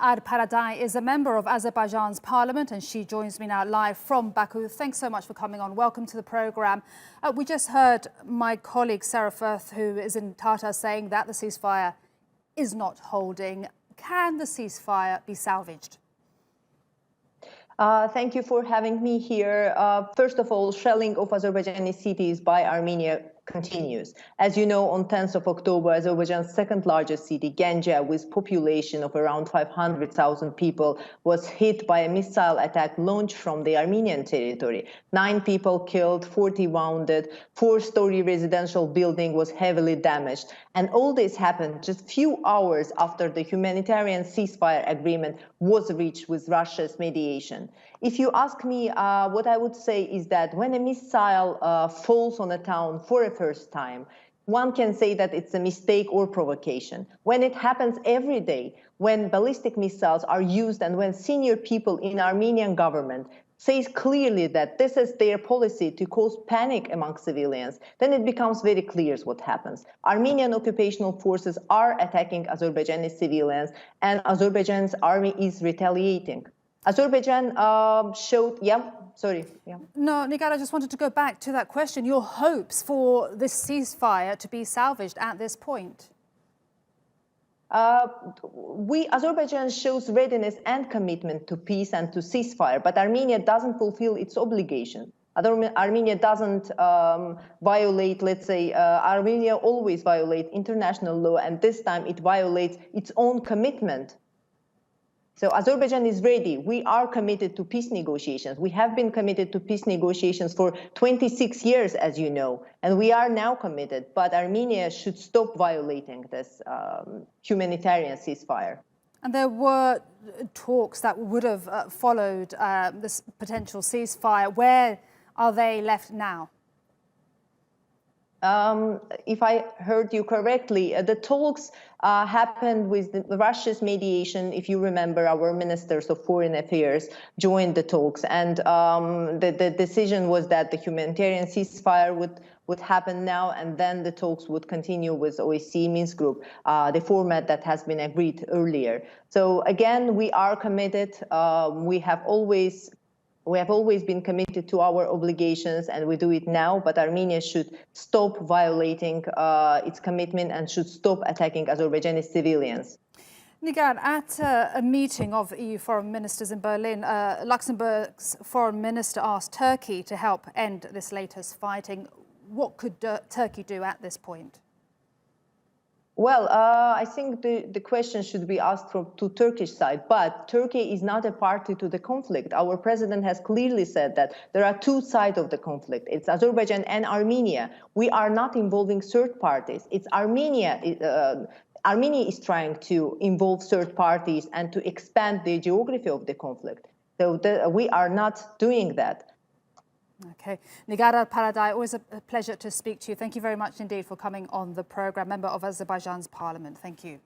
Arpadarai is a member of Azerbaijan's parliament and she joins me now live from Baku. Thanks so much for coming on. Welcome to the programme. We just heard my colleague Sarah Firth, who is in Tata, saying that the ceasefire is not holding. Can the ceasefire be salvaged? Thank you for having me here. First of all, shelling of Azerbaijani cities by Armenia continues. As you know, on 10th of October, Azerbaijan's second largest city, Ganja, with population of around 500,000 people, was hit by a missile attack launched from the Armenian territory. 9 people killed, 40 wounded, 4-story residential building was heavily damaged. And all this happened just few hours after the humanitarian ceasefire agreement was reached with Russia's mediation. If you ask me, what I would say is that when a missile falls on a town for a first time, one can say that it's a mistake or provocation. When it happens every day, when ballistic missiles are used and when senior people in Armenian government says clearly that this is their policy to cause panic among civilians, then it becomes very clear what happens. Armenian occupational forces are attacking Azerbaijani civilians and Azerbaijan's army is retaliating. Azerbaijan showed, No, Nigar, I just wanted to go back to that question. Your hopes for this ceasefire to be salvaged at this point? Azerbaijan shows readiness and commitment to peace and to ceasefire, but Armenia doesn't fulfill its obligation. Armenia doesn't violate, let's say, Armenia always violates international law, and this time it violates its own commitment. So Azerbaijan is ready. We are committed to peace negotiations. We have been committed to peace negotiations for 26 years, as you know, and we are now committed. But Armenia should stop violating this humanitarian ceasefire. And there were talks that would have followed this potential ceasefire. Where are they left now? If I heard you correctly, the talks happened with Russia's mediation. If you remember, our ministers of foreign affairs joined the talks, and the decision was that the humanitarian ceasefire would happen now, and then the talks would continue with OSCE Minsk Group, the format that has been agreed earlier. So again, we are committed. We have always been committed to our obligations, and we do it now, but Armenia should stop violating its commitment and should stop attacking Azerbaijani civilians. Nigar, at a meeting of EU foreign ministers in Berlin, Luxembourg's foreign minister asked Turkey to help end this latest fighting. What could Turkey do at this point? Well, I think the question should be asked to Turkish side, but Turkey is not a party to the conflict. Our president has clearly said that there are two sides of the conflict. It's Azerbaijan and Armenia. We are not involving third parties. It's Armenia. Armenia is trying to involve third parties and to expand the geography of the conflict. So we are not doing that. Okay. Nigar Arpadarai, always a pleasure to speak to you. Thank you very much indeed for coming on the programme. Member of Azerbaijan's parliament. Thank you.